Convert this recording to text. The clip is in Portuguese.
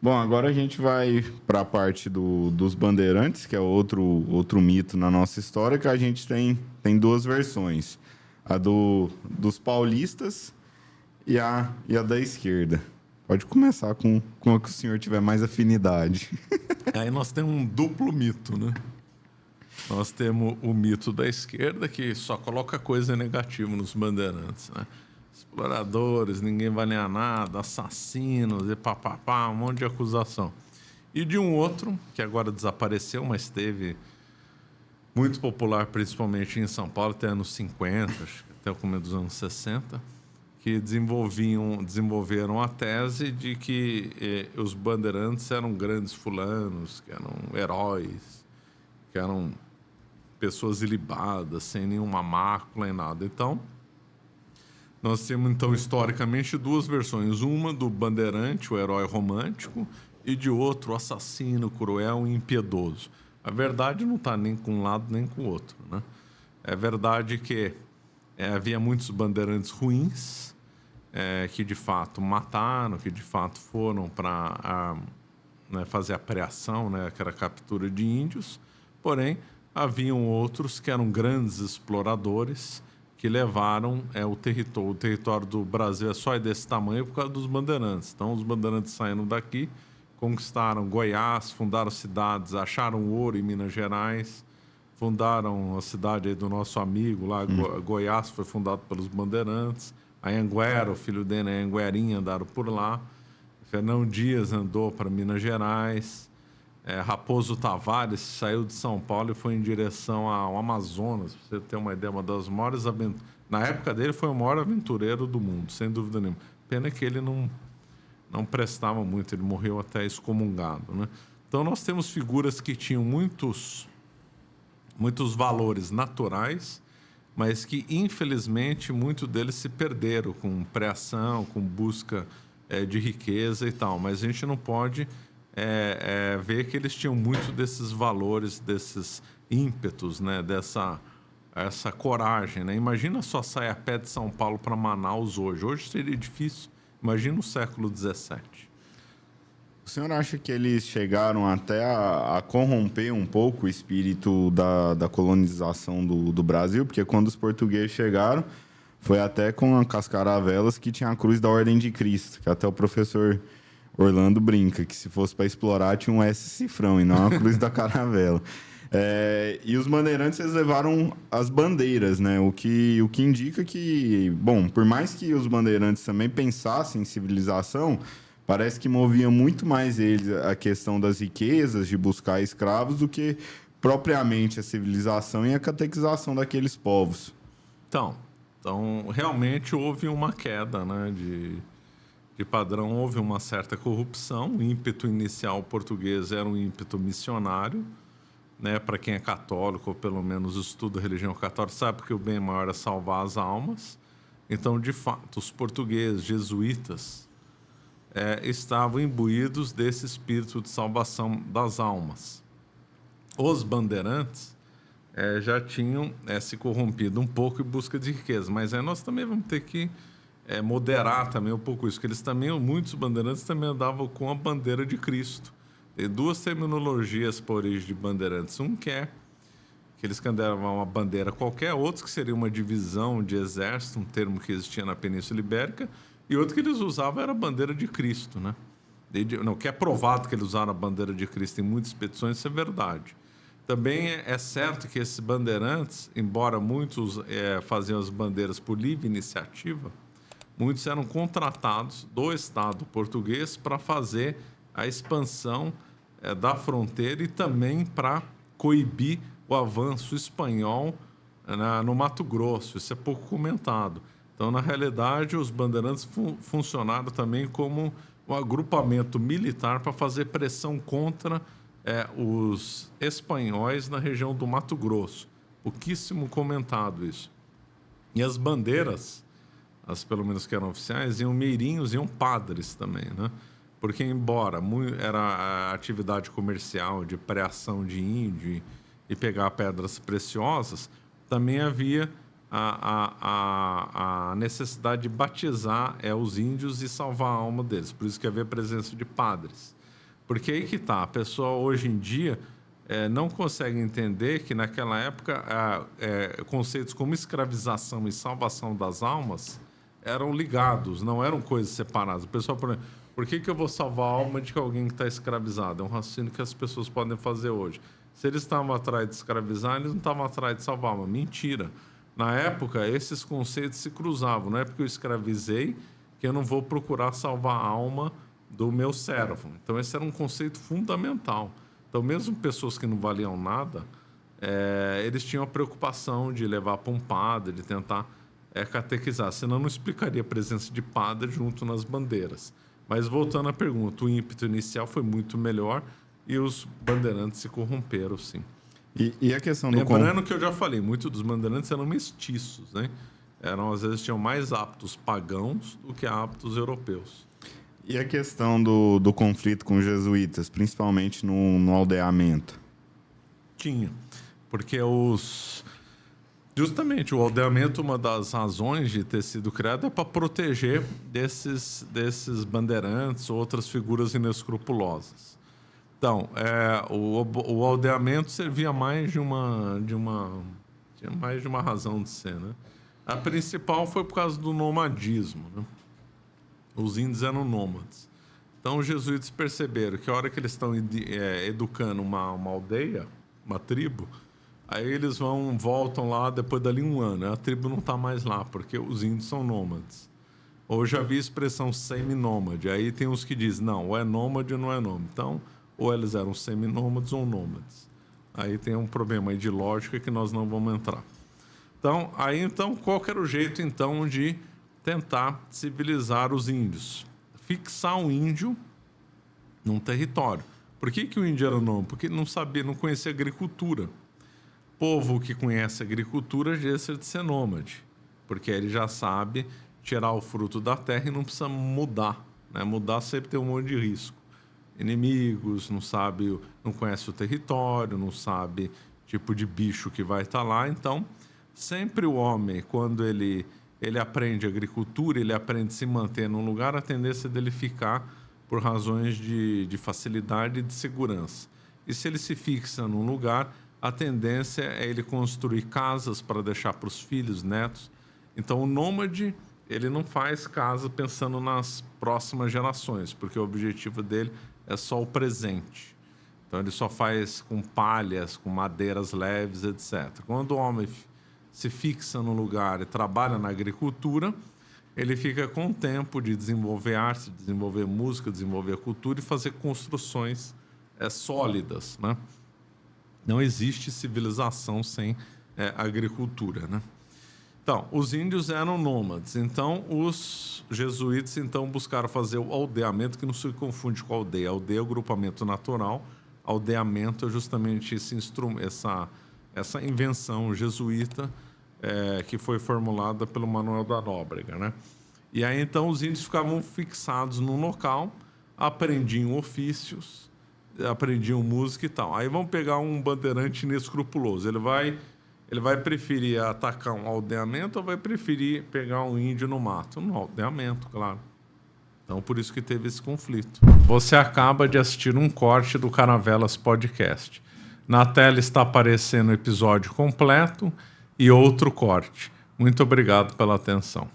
Bom, agora a gente vai para a parte dos bandeirantes, que é outro mito na nossa história, que a gente tem duas versões. A dos paulistas e a da esquerda. Pode começar com a que o senhor tiver mais afinidade. Aí nós temos um duplo mito, né? Nós temos o mito da esquerda, que só coloca coisa negativa nos bandeirantes, né? Exploradores, ninguém vale a nada, assassinos e papapá, um monte de acusação. E de um outro, que agora desapareceu, mas teve muito popular, principalmente em São Paulo, até anos 50, até o começo dos anos 60, que desenvolveram a tese de que os bandeirantes eram grandes fulanos, que eram heróis, que eram pessoas ilibadas, sem nenhuma mácula e nada. Então, nós temos, então, historicamente, duas versões. Uma do bandeirante, o herói romântico, e de outro, o assassino, cruel e impiedoso. A verdade não está nem com um lado nem com o outro, né? É verdade que havia muitos bandeirantes ruins, que de fato mataram, que de fato foram para fazer a preação, né, que era a captura de índios. Porém, haviam outros que eram grandes exploradores que levaram o território do Brasil é só desse tamanho por causa dos bandeirantes. Então, os bandeirantes saíram daqui, conquistaram Goiás, fundaram cidades, acharam ouro em Minas Gerais, fundaram a cidade aí do nosso amigo lá, Goiás foi fundado pelos bandeirantes, a Anguera, o filho dele, a Anguerinha, andaram por lá, Fernão Dias andou para Minas Gerais, Raposo Tavares saiu de São Paulo e foi em direção ao Amazonas, para você ter uma ideia, uma das maiores aventuras. Na época dele, foi o maior aventureiro do mundo, sem dúvida nenhuma. Pena que ele não prestava muito, ele morreu até excomungado, né? Então, nós temos figuras que tinham muitos valores naturais, mas que, infelizmente, muitos deles se perderam com preação, com busca de riqueza e tal. Mas a gente não pode ver que eles tinham muito desses valores, desses ímpetos, né? Essa coragem, né? Imagina só sair a pé de São Paulo para Manaus hoje. Hoje seria difícil. Imagina o século XVII. O senhor acha que eles chegaram até a corromper um pouco o espírito da colonização do Brasil? Porque quando os portugueses chegaram, foi até com as caravelas que tinha a cruz da Ordem de Cristo, que até o professor Orlando brinca, que se fosse para explorar tinha um S cifrão e não a cruz da caravela. E os bandeirantes, eles levaram as bandeiras, né? O que indica que, bom, por mais que os bandeirantes também pensassem em civilização, parece que movia muito mais eles a questão das riquezas, de buscar escravos, do que propriamente a civilização e a catequização daqueles povos. Então realmente houve uma queda, né, de padrão, houve uma certa corrupção. O ímpeto inicial português era um ímpeto missionário, né? Para quem é católico, ou pelo menos estuda a religião católica, sabe que o bem maior é salvar as almas. Então, de fato, os portugueses jesuítas estavam imbuídos desse espírito de salvação das almas. Os bandeirantes já tinham se corrompido um pouco em busca de riqueza, mas aí nós também vamos ter que moderar também um pouco isso, que eles também, muitos bandeirantes também andavam com a bandeira de Cristo. Tem duas terminologias para a origem de bandeirantes. Um que eles cantavam uma bandeira qualquer, outros que seria uma divisão de exército, um termo que existia na Península Ibérica, e outro que eles usavam era a bandeira de Cristo, né? Que é provado que eles usaram a bandeira de Cristo em muitas expedições, isso é verdade. Também é certo que esses bandeirantes, embora muitos faziam as bandeiras por livre iniciativa, muitos eram contratados do Estado português para fazer a expansão da fronteira e também para coibir o avanço espanhol no Mato Grosso. Isso é pouco comentado. Então, na realidade, os bandeirantes funcionaram também como um agrupamento militar para fazer pressão contra os espanhóis na região do Mato Grosso. Pouquíssimo comentado isso. E as bandeiras, as pelo menos que eram oficiais, iam meirinhos, iam padres também, né? Porque, embora era a atividade comercial de preação de índio e pegar pedras preciosas, também havia a necessidade de batizar os índios e salvar a alma deles. Por isso que havia a presença de padres. Porque aí que tá, a pessoa hoje em dia não consegue entender que naquela época conceitos como escravização e salvação das almas eram ligados, não eram coisas separadas. O pessoal, por que eu vou salvar a alma de alguém que está escravizado? É um raciocínio que as pessoas podem fazer hoje. Se eles estavam atrás de escravizar, eles não estavam atrás de salvar a alma. Mentira. Na época, esses conceitos se cruzavam. Não é porque eu escravizei que eu não vou procurar salvar a alma do meu servo. Então, esse era um conceito fundamental. Então, mesmo pessoas que não valiam nada, eles tinham a preocupação de levar para um padre, de tentar catequizar. Senão, não explicaria a presença de padre junto nas bandeiras. Mas, voltando à pergunta, o ímpeto inicial foi muito melhor e os bandeirantes se corromperam, sim. E a questão do... Lembrando que eu já falei, muitos dos bandeirantes eram mestiços, né? Às vezes, tinham mais hábitos pagãos do que hábitos europeus. E a questão do conflito com os jesuítas, principalmente no aldeamento? Tinha, porque justamente o aldeamento, uma das razões de ter sido criado é para proteger desses bandeirantes ou outras figuras inescrupulosas. Então, o aldeamento servia mais de uma razão de ser, né? A principal foi por causa do nomadismo, né? Os índios eram nômades. Então, os jesuítas perceberam que a hora que eles estão educando uma aldeia, uma tribo, aí eles voltam lá depois dali um ano. A tribo não está mais lá, porque os índios são nômades. Ou já vi a expressão semi-nômade. Aí tem uns que dizem, não, ou é nômade ou não é nômade. Então, ou eles eram semi-nômades ou nômades. Aí tem um problema aí de lógica que nós não vamos entrar. Então, qual que era o jeito, então, de tentar civilizar os índios? Fixar o índio num território. Por que o índio era nômade? Porque ele não conhecia agricultura. Povo que conhece agricultura deixa de ser nômade, porque ele já sabe tirar o fruto da terra e não precisa mudar, né? Mudar sempre tem um monte de risco. Inimigos, não conhece o território, não sabe tipo de bicho que vai estar lá. Então, sempre o homem, quando ele aprende agricultura, ele aprende a se manter num lugar, a tendência dele ficar por razões de facilidade e de segurança. E se ele se fixa num lugar, a tendência é ele construir casas para deixar para os filhos, netos. Então, o nômade, ele não faz casa pensando nas próximas gerações, porque o objetivo dele é só o presente. Então, ele só faz com palhas, com madeiras leves, etc. Quando o homem se fixa no lugar e trabalha na agricultura, ele fica com o tempo de desenvolver arte, desenvolver música, desenvolver cultura e fazer construções sólidas, né? Não existe civilização sem agricultura, né? Então, os índios eram nômades. Então, os jesuítas buscaram fazer o aldeamento, que não se confunde com aldeia. Aldeia é o grupamento natural. Aldeamento é justamente essa invenção jesuíta que foi formulada pelo Manuel da Nóbrega, né? E aí, então, os índios ficavam fixados num local, aprendiam ofícios, aprendiam música e tal. Aí vamos pegar um bandeirante inescrupuloso. Ele vai preferir atacar um aldeamento ou vai preferir pegar um índio no mato? No aldeamento, claro. Então, por isso que teve esse conflito. Você acaba de assistir um corte do Caravelas Podcast. Na tela está aparecendo o episódio completo e outro corte. Muito obrigado pela atenção.